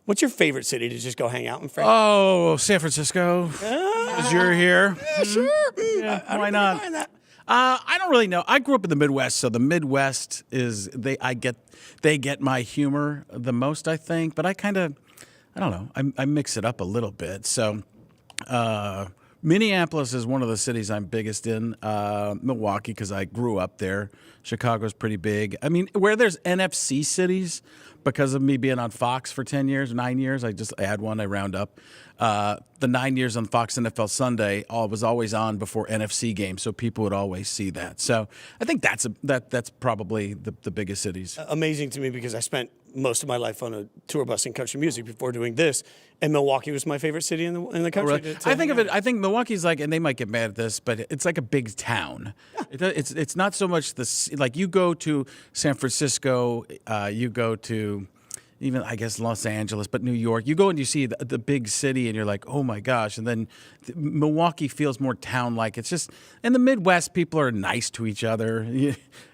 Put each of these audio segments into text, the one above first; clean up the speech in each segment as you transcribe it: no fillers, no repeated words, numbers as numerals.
What's your favorite city to just go hang out in, Frank? Oh, San Francisco. Because you're here. Yeah, sure. Why not? I don't really know. I grew up in the Midwest, so the Midwest is they get my humor the most, I think. But I don't know. I mix it up a little bit. So Minneapolis is one of the cities I'm biggest in. Milwaukee, because I grew up there. Chicago's pretty big. I mean, where there's NFC cities, because of me being on Fox for 9 years, I just add one, I round up. The 9 years on Fox NFL Sunday was always on before NFC games, so people would always see that. So I think that's probably the biggest cities. Amazing to me because I spent most of my life on a tour bus in country music before doing this, and Milwaukee was my favorite city in the country. Oh, really? I think Milwaukee's like, and they might get mad at this, but it's like a big town. Yeah. It's not so much like you go to San Francisco, you go to even, I guess, Los Angeles, but New York. You go and you see the big city, and you're like, oh my gosh. And then Milwaukee feels more town-like. It's just, in the Midwest, people are nice to each other.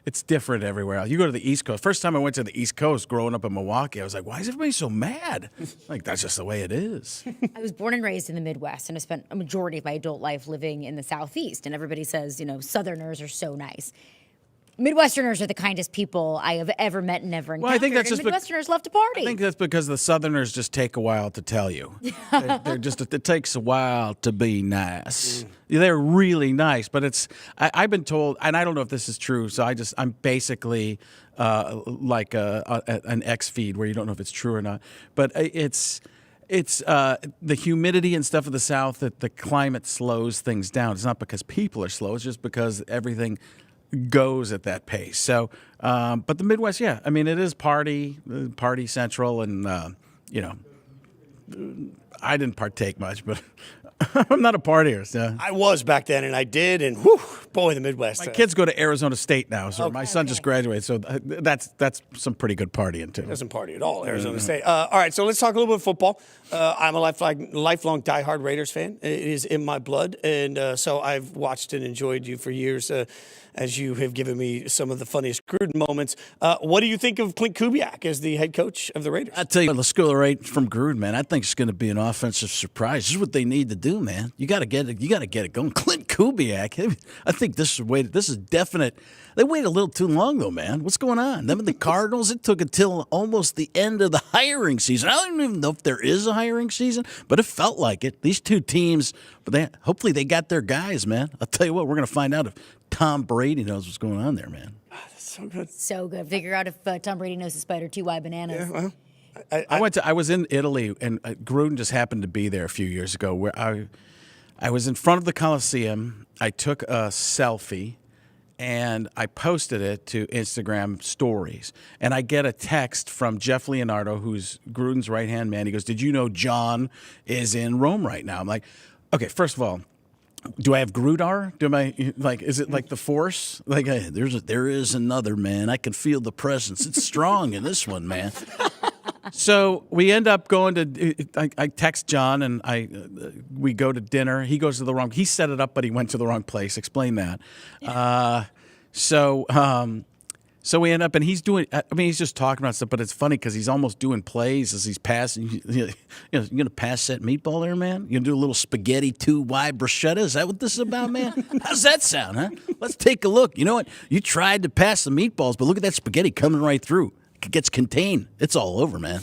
It's different everywhere else. You go to the East Coast. First time I went to the East Coast growing up in Milwaukee, I was like, why is everybody so mad? Like, that's just the way it is. I was born and raised in the Midwest, and I spent a majority of my adult life living in the Southeast. And everybody says, Southerners are so nice. Midwesterners are the kindest people I have ever met and ever encountered. Well, I think that's just Midwesterners love to party. I think that's because the Southerners just take a while to tell you. It takes a while to be nice. They're really nice, but I've been told, and I don't know if this is true, so I'm basically like an X feed where you don't know if it's true or not. But it's the humidity and stuff of the South, that the climate slows things down. It's not because people are slow. It's just because everything goes at that pace. So, but the Midwest, yeah, I mean, it is party central, and I didn't partake much, but I'm not a partier. So. I was back then, and I did, and whew, boy, the Midwest. My kids go to Arizona State now, so my son just graduated, so that's some pretty good partying too. Doesn't party at all, Arizona State. All right, so let's talk a little bit of football. I'm a lifelong diehard Raiders fan. It is in my blood, and so I've watched and enjoyed you for years. As you have given me some of the funniest Gruden moments. What do you think of Klint Kubiak as the head coach of the Raiders? I tell you, let's go right from Gruden, man. I think it's going to be an offensive surprise. This is what they need to do, man. You got to get it. You got to get it going. Klint Kubiak. I think this is definite. They waited a little too long, though, man. What's going on? Them and the Cardinals, it took until almost the end of the hiring season. I don't even know if there is a hiring season, but it felt like it. These two teams, but hopefully they got their guys, man. I'll tell you what, we're going to find out if Tom Brady knows what's going on there, man. That's so good. So good. Figure out if Tom Brady knows the spider 2Y bananas. Yeah, well, I was in Italy, and Gruden just happened to be there a few years ago, where I was in front of the Coliseum. I took a selfie, and I posted it to Instagram stories. And I get a text from Jeff Leonardo, who's Gruden's right-hand man. He goes, "Did you know John is in Rome right now?" I'm like, okay, first of all, do I have Grudar? Is it like the Force? Like, hey, there is another, man. I can feel the presence. It's strong in this one, man. So we end up going to. I text John, and we go to dinner. He goes to the wrong. He set it up, but he went to the wrong place. Explain that. So we end up, and he's doing. I mean, he's just talking about stuff, but it's funny because he's almost doing plays as he's passing. You gonna pass that meatball there, man? You gonna do a little spaghetti 2Y bruschetta? Is that what this is about, man? How's that sound, huh? Let's take a look. You know what? You tried to pass the meatballs, but look at that spaghetti coming right through. It gets contained. It's all over, man.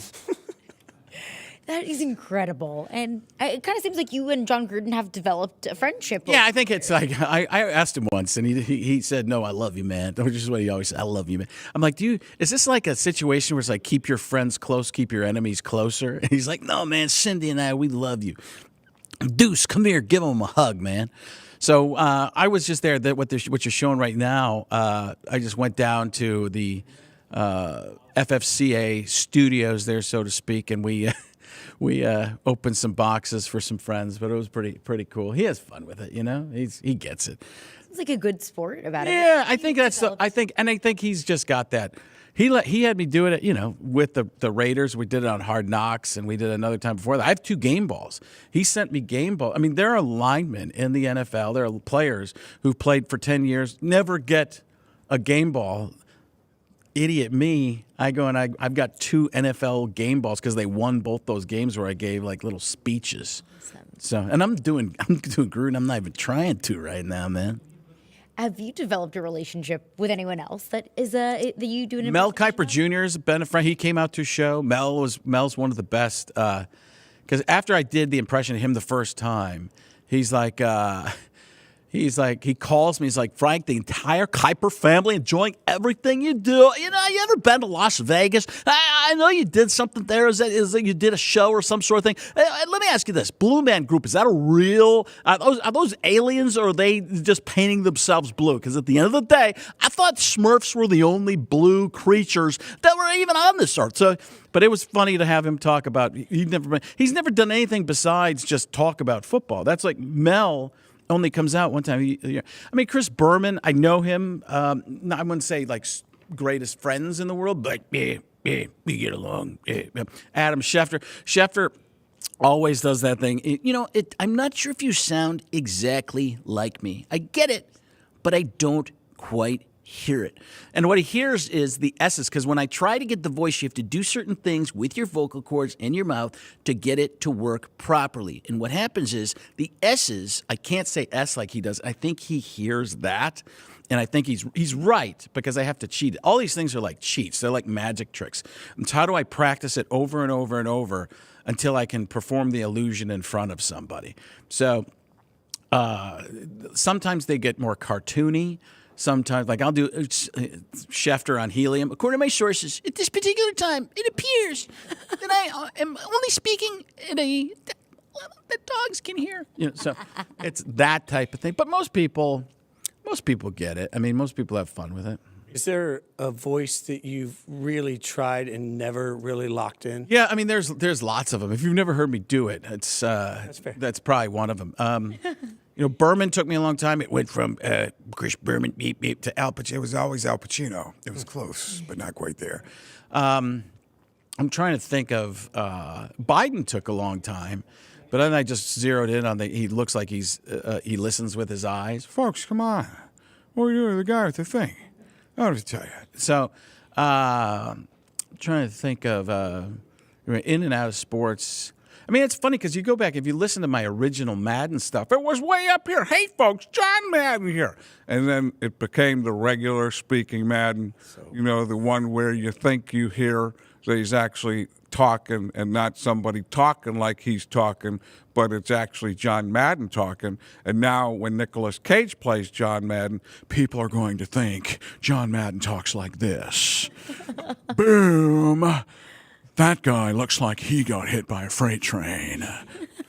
That is incredible. And it kind of seems like you and Jon Gruden have developed a friendship. Yeah, I think it's like, I asked him once, and he said, "No, I love you, man." Which is what he always said, "I love you, man." I'm like, is this like a situation where it's like, keep your friends close, keep your enemies closer? And he's like, "No, man, Cindy and I, we love you. Deuce, come here, give him a hug, man." So I was just there. What you're showing right now, I just went down to the FFCA studios there, so to speak, and we opened some boxes for some friends, but it was pretty cool. He has fun with it, he gets it. Seems like a good sport about it. Yeah, I think I think he's just got that. He had me doing it, with the Raiders. We did it on Hard Knocks, and we did it another time before that. I have 2 game balls. He sent me game balls. I mean, there are linemen in the NFL. There are players who've played for 10 years, never get a game ball idiot me, I go and I've got 2 NFL game balls because they won both those games where I gave like little speeches. So, and I'm doing Gruden. I'm not even trying to right now, man. Have you developed a relationship with anyone else that is that you do an Mel impersonation Kiper of? Jr. has been a friend. He came out to a show. Mel's one of the best. Because after I did the impression of him the first time, he's like, he calls me. He's like, Frank, the entire Kiper family enjoying everything you do. You know, you ever been to Las Vegas? I know you did something there. Is that you did a show or some sort of thing? Let me ask you this: Blue Man Group, is that a real? Are those aliens, or are they just painting themselves blue? Because at the end of the day, I thought Smurfs were the only blue creatures that were even on this earth. So. But it was funny to have him talk about he's never done anything besides just talk about football. That's like Mel only comes out one time. I mean, Chris Berman, I know him. I wouldn't say like greatest friends in the world, but yeah, we get along. Yeah. Adam Schefter always does that thing. I'm not sure if you sound exactly like me. I get it, but I don't quite hear it. And what he hears is the S's, because when I try to get the voice, you have to do certain things with your vocal cords and your mouth to get it to work properly. And what happens is the S's, I can't say S like he does. I think he hears that. And I think he's right, because I have to cheat. All these things are like cheats. They're like magic tricks. And so how do I practice it over and over and over until I can perform the illusion in front of somebody? So sometimes they get more cartoony. Sometimes, like I'll do Schefter on helium. According to my sources, at this particular time, it appears that I am only speaking in that dogs can hear. So it's that type of thing. But most people get it. I mean, most people have fun with it. Is there a voice that you've really tried and never really locked in? Yeah, I mean, there's lots of them. If you've never heard me do it, that's fair. That's probably one of them. Berman took me a long time. It went from Chris Berman beep beep to Al Pacino. It was always Al Pacino. It was close, but not quite there. I'm trying to think of Biden took a long time, but then I just zeroed in on he looks like he listens with his eyes. Folks, come on. What are you doing? The guy with the thing. I don't have to tell you. So I'm trying to think of in and out of sports. I mean, it's funny because you go back, if you listen to my original Madden stuff, it was way up here. Hey, folks, John Madden here. And then it became the regular speaking Madden, the one where you think you hear that he's actually talking and not somebody talking like he's talking, but it's actually John Madden talking. And now when Nicolas Cage plays John Madden, people are going to think John Madden talks like this. Boom. That guy looks like he got hit by a freight train.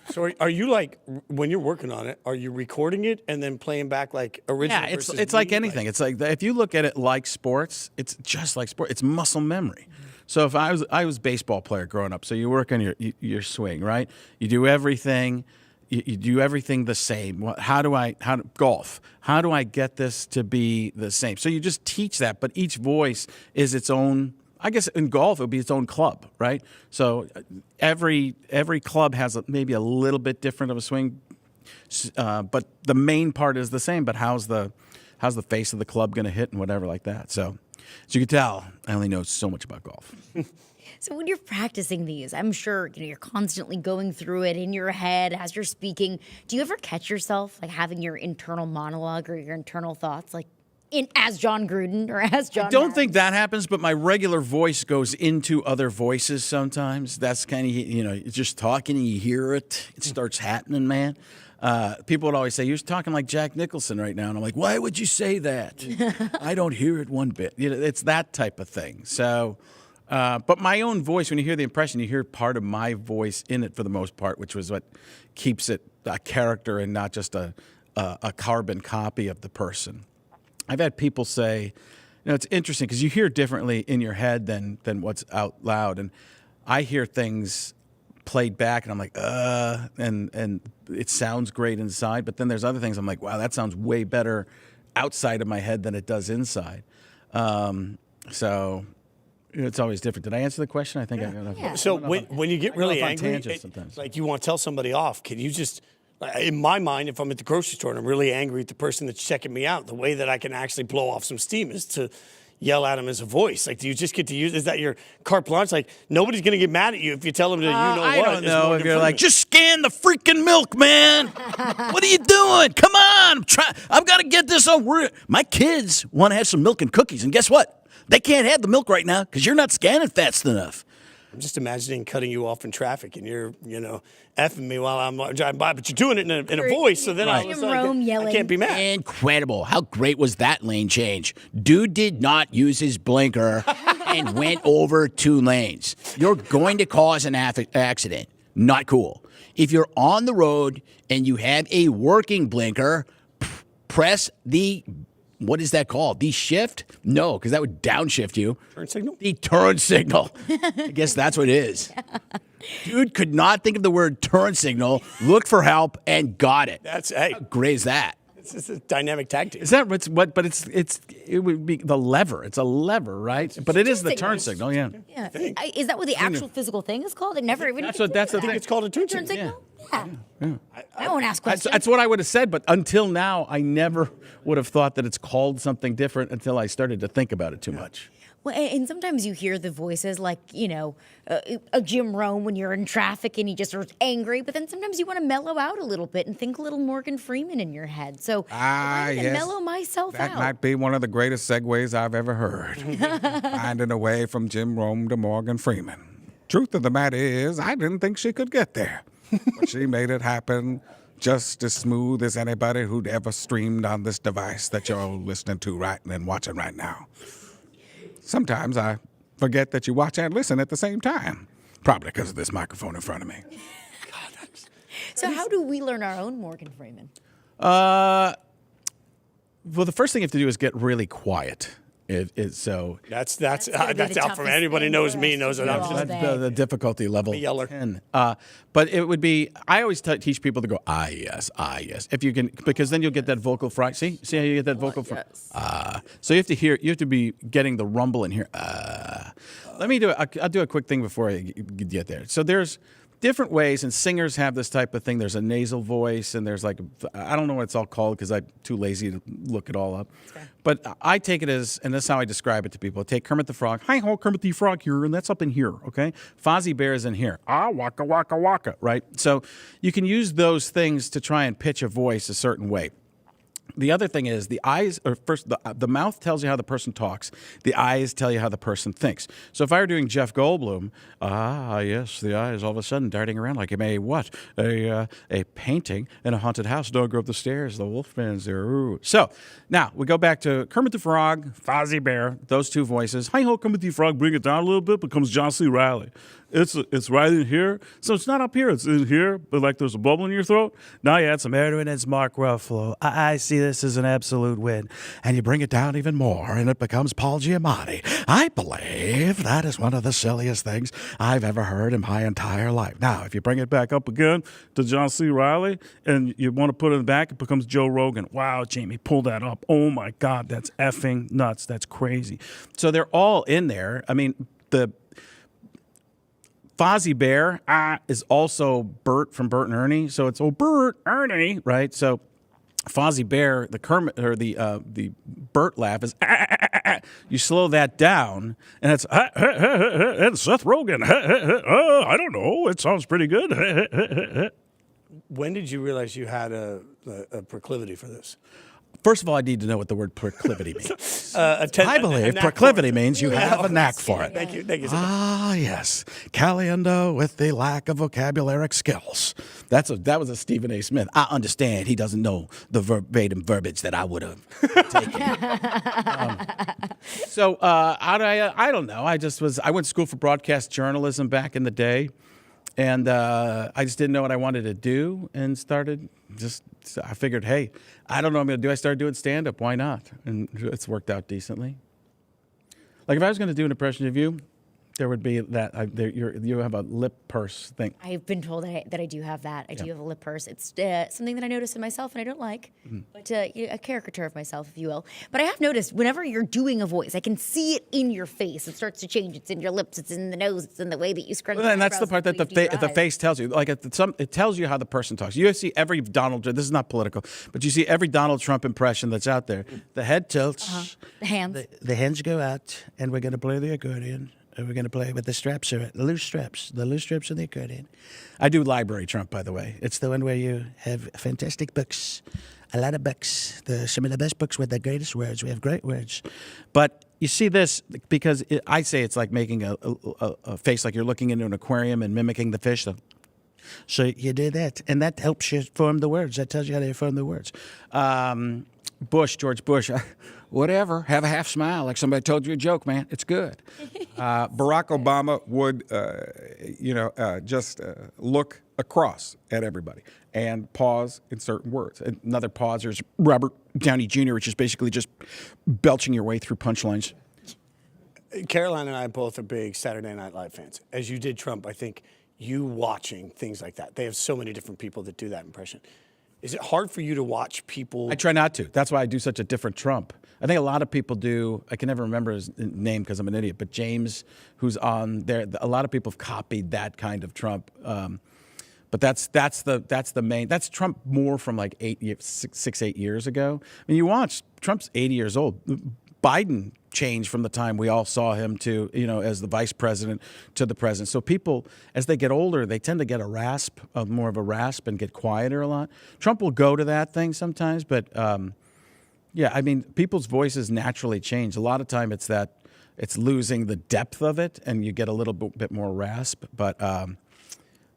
So are you like, when you're working on it, are you recording it and then playing back like original? Yeah, versus it's like me? anything. It's like if you look at it like sports, it's just like sport. It's muscle memory. So if I was a baseball player growing up, so you work on your swing, right? You do everything. You do everything the same. Golf? How do I get this to be the same? So you just teach that, but each voice is its own. I guess in golf it would be its own club, right? So every club has maybe a little bit different of a swing, but the main part is the same. But how's the face of the club going to hit and whatever like that? So as you can tell, I only know so much about golf. So when you're practicing these, I'm sure you're constantly going through it in your head as you're speaking. Do you ever catch yourself like having your internal monologue or your internal thoughts like as Jon Gruden or as John? I don't think that happens, but my regular voice goes into other voices sometimes. That's kind of, it's just talking and you hear it. It starts happening, man. People would always say, you're talking like Jack Nicholson right now. And I'm like, why would you say that? I don't hear it one bit. It's that type of thing. So, but my own voice, when you hear the impression, you hear part of my voice in it for the most part, which was what keeps it a character and not just a carbon copy of the person. I've had people say, it's interesting because you hear differently in your head than what's out loud. And I hear things played back and I'm like, and it sounds great inside. But then there's other things I'm like, wow, that sounds way better outside of my head than it does inside. So it's always different. Did I answer the question? I think I got enough. Yeah. So when you get really angry, sometimes. like you want to tell somebody off, can you just, in my mind, if I'm at the grocery store and I'm really angry at the person that's checking me out, the way that I can actually blow off some steam is to, yell at them as a voice? Like, do you just get to use? Is that your carte blanche? Like, nobody's gonna get mad at you if you tell them that I what. don't is know Morgan if you're Freeman. like, just scan the freaking milk, man. What are you doing? Come on, I've got to get this over. My kids want to have some milk and cookies, and guess what? They can't have the milk right now because you're not scanning fast enough. I'm just imagining cutting you off in traffic and you're, effing me while I'm driving by, but you're doing it in a voice. So then all of a Jim sudden, Rome I yelling. can't be mad. Incredible. How great was that lane change? Dude did not use his blinker and went over 2 lanes. You're going to cause an accident. Not cool. If you're on the road and you have a working blinker, press the, what is that called? The shift? No, because that would downshift you. Turn signal? The turn signal. I guess that's what it is. Dude could not think of the word turn signal, looked for help, and got it. Hey, How great is that? it's a dynamic tag team. Is that what's what? But it would be the lever. It's a lever, right? But it is the turn signal. Yeah. Yeah. Is that what the actual physical thing is called? I never even. That's what. That's the I think thing. it's called a turn turn signal. signal. Yeah. I won't ask questions. That's what I would have said, but until now, I never would have thought that it's called something different until I started to think about it too much. Well, and sometimes you hear the voices like, a Jim Rome when you're in traffic and he just starts angry, but then sometimes you want to mellow out a little bit and think a little Morgan Freeman in your head. So I yes. mellow myself That out. might be one of the greatest segues I've ever heard. Finding a way from Jim Rome to Morgan Freeman. Truth of the matter is, I didn't think she could get there. But she made it happen just as smooth as anybody who'd ever streamed on this device that you're all listening to right and watching right now. Sometimes I forget that you watch and listen at the same time. Probably because of this microphone in front of me. So how do we learn our own Morgan Freeman? Well, the first thing you have to do is get really quiet. So That's gonna be the out from toughest anybody thing knows for me us knows to that do I'm all just day. the difficulty level yeller. 10. But it would be, I always teach people to go, yes, if you can, because then you'll get that vocal fry. See how you get that vocal fry? Yes. So you have to be getting the rumble in here. Let me I'll do a quick thing before I get there. So there's different ways, and singers have this type of thing. There's a nasal voice, and there's I don't know what it's all called because I'm too lazy to look it all up. But I take it as, and this is how I describe it to people. I take Kermit the Frog. Hi ho, Kermit the Frog here, and that's up in here, okay? Fozzie Bear is in here. Waka, waka, waka, right? So you can use those things to try and pitch a voice a certain way. The other thing is the eyes, or first, the mouth tells you how the person talks. The eyes tell you how the person thinks. So if I were doing Jeff Goldblum, yes, the eyes all of a sudden darting around like a painting in a haunted house. Dog go up the stairs. The Wolfman's there. Ooh. So now we go back to Kermit the Frog, Fozzie Bear, those two voices. Hi ho, Kermit the Frog, bring it down a little bit, becomes John C. Reilly. It's right in here. So it's not up here. It's in here, but like there's a bubble in your throat. Now you add some air to it, and it's Mark Ruffalo. I see this as an absolute win. And you bring it down even more, and it becomes Paul Giamatti. I believe that is one of the silliest things I've ever heard in my entire life. Now, if you bring it back up again to John C. Reilly, and you want to put it back, it becomes Joe Rogan. Wow, Jamie, pull that up. Oh, my God, that's effing nuts. That's crazy. So they're all in there. I mean, the Fozzie Bear is also Bert from Bert and Ernie, so it's Bert, Ernie, right? So Fozzie Bear, the Kermit or the Bert laugh is you slow that down, and it's and Seth Rogen. I don't know, it sounds pretty good. When did you realize you had a proclivity for this? First of all, I need to know what the word proclivity means. I believe proclivity means you have a knack for it. Thank you. Yes. Caliendo with the lack of vocabulary skills. That was a Stephen A. Smith. I understand he doesn't know the verbatim verbiage that I would have taken. I don't know. I went to school for broadcast journalism back in the day. And I just didn't know what I wanted to do and I figured, hey, I don't know what I'm going to do. I started doing stand-up. Why not? And it's worked out decently. Like if I was going to do an impression of you, there would be that you have a lip purse thing. I've been told that I do have that. I do have a lip purse. It's something that I notice in myself and I don't like, but a caricature of myself, if you will. But I have noticed whenever you're doing a voice, I can see it in your face. It starts to change. It's in your lips. It's in the nose. It's in the way that you scrunch. And that's the part that the face tells you. Like it tells you how the person talks. You see every Donald. This is not political, but you see every Donald Trump impression that's out there. The head tilts. The hands. The hands go out, and we're going to play the accordion. And we're going to play with the straps, the loose straps on the accordion. I do library Trump, by the way. It's the one where you have fantastic books, a lot of books, some of the best books with the greatest words. We have great words. But you see this because I say it's like making a face like you're looking into an aquarium and mimicking the fish. So you do that, and that helps you form the words. That tells you how to form the words. George Bush, Whatever. Have a half smile like somebody told you a joke, man. It's good. Barack Obama would, just look across at everybody and pause in certain words. Another pause, there's Robert Downey Jr., which is basically just belching your way through punchlines. Caroline and I both are big Saturday Night Live fans. As you did Trump, I think you watching things like that. They have so many different people that do that impression. Is it hard for you to watch people? I try not to. That's why I do such a different Trump. I think a lot of people do. I can never remember his name because I'm an idiot. But James, who's on there, a lot of people have copied that kind of Trump. But that's the main. That's Trump more from like 8 years ago. I mean, you watch Trump's 80 years old. Biden changed from the time we all saw him to, as the vice president to the president. So people, as they get older, they tend to get more of a rasp and get quieter a lot. Trump will go to that thing sometimes, but people's voices naturally change. A lot of time it's losing the depth of it and you get a little bit more rasp, but I'm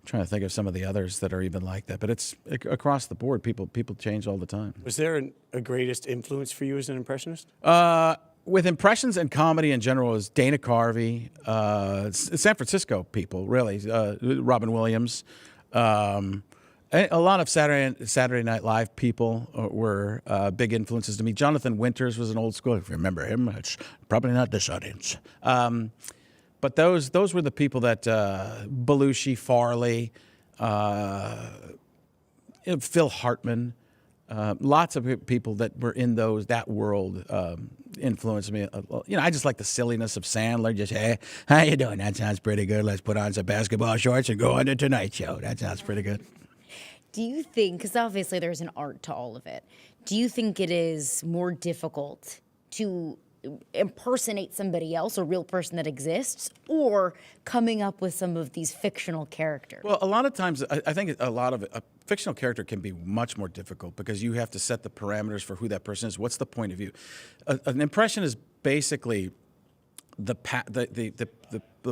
trying to think of some of the others that are even like that, but it's across the board. People change all the time. Was there a greatest influence for you as an impressionist? With impressions and comedy in general is Dana Carvey, San Francisco people, really, Robin Williams. A lot of Saturday Night Live people were big influences to me. Jonathan Winters was an old school. If you remember him, it's probably not this audience. But those were the people that Belushi, Farley, Phil Hartman, lots of people that were in that world influenced me. I just like the silliness of Sandler. Just, hey, how you doing? That sounds pretty good. Let's put on some basketball shorts and go on the Tonight Show. That sounds pretty good. Do you think, because obviously there's an art to all of it, do you think it is more difficult to impersonate somebody else, a real person that exists, or coming up with some of these fictional characters? Well, a lot of times, I think a lot of it, a fictional character can be much more difficult because you have to set the parameters for who that person is. What's the point of view? An impression is basically the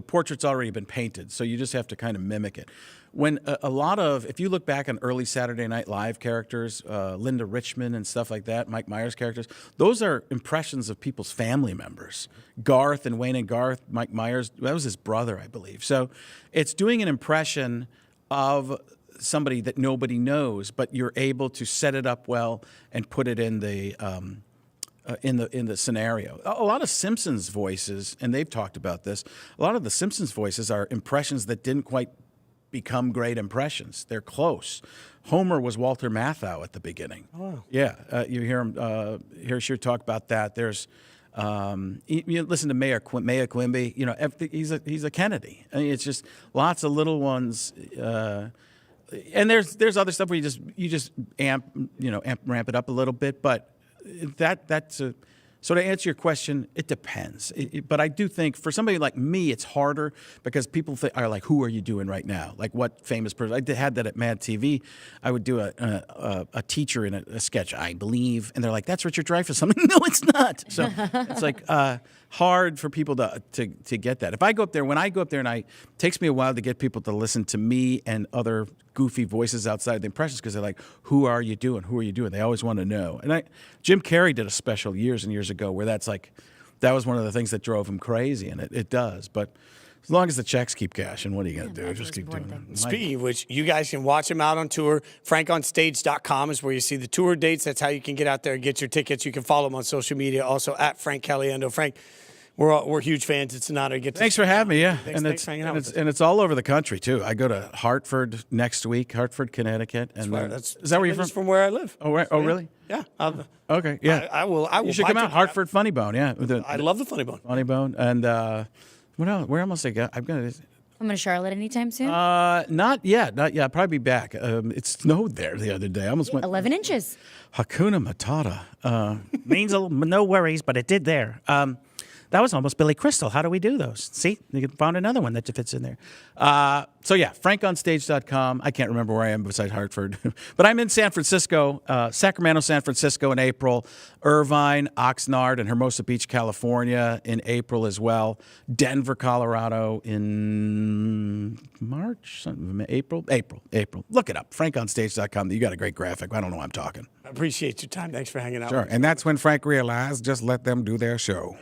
portrait's already been painted, so you just have to kind of mimic it. When if you look back on early Saturday Night Live characters, Linda Richman and stuff like that, Mike Myers characters, those are impressions of people's family members. Garth and Wayne and Garth, Mike Myers, that was his brother, I believe. So it's doing an impression of somebody that nobody knows, but you're able to set it up well and put it in the scenario. A lot of Simpsons voices, and they've talked about this, a lot of the Simpsons voices are impressions that didn't quite become great impressions. They're close. Homer was Walter Matthau at the beginning. Oh. Yeah, you hear him hear talk about that. There's you listen to Mayor Quimby. He's a Kennedy. I mean, it's just lots of little ones. And there's other stuff where you just ramp it up a little bit, but that's a. So to answer your question, it depends. But I do think for somebody like me, it's harder because people are like, "Who are you doing right now? Like, what famous person?" I had that at Mad TV. I would do a teacher in a sketch, I believe, and they're like, "That's Richard Dreyfuss." I'm like, "No, it's not." So it's like hard for people to get that. When I go up there, it takes me a while to get people to listen to me and other goofy voices outside the impressions because they're like, "Who are you doing? Who are you doing?" They always want to know. And Jim Carrey did a special years and years ago where that was one of the things that drove him crazy, and it does. But as long as the checks keep cashing, what are you going to do? Just keep doing it. Speaking of which, you guys can watch him out on tour. FrankOnStage.com is where you see the tour dates. That's how you can get out there and get your tickets. You can follow him on social media, also at Frank Caliendo. Frank, we're huge fans. It's an honor to get to Thanks for having me. Yeah, Thanks for hanging out with us. and it's all over the country too. I go to Hartford next week, Hartford, Connecticut, and That's is that where you're from? from where I live. Oh, right. Oh, really? Yeah. Okay. Yeah. I will. You should come out, Hartford Funny Bone. Yeah. I love the Funny Bone. Funny Bone, and what else? Where almost I got? I'm gonna. I'm going to Charlotte anytime soon. Not yet. Not yet. I'll probably be back. It snowed there the other day. I almost went. 11 inches. Hakuna Matata. Means no worries, but it did there. That was almost Billy Crystal. How do we do those? See, you found another one that fits in there. So yeah, frankonstage.com. I can't remember where I am besides Hartford, but I'm in San Francisco, Sacramento, San Francisco in April, Irvine, Oxnard, and Hermosa Beach, California in April as well. Denver, Colorado in March, April. Look it up, frankonstage.com. You got a great graphic. I don't know why I'm talking. I appreciate your time. Thanks for hanging out. Sure. And that's when Frank realized just let them do their show.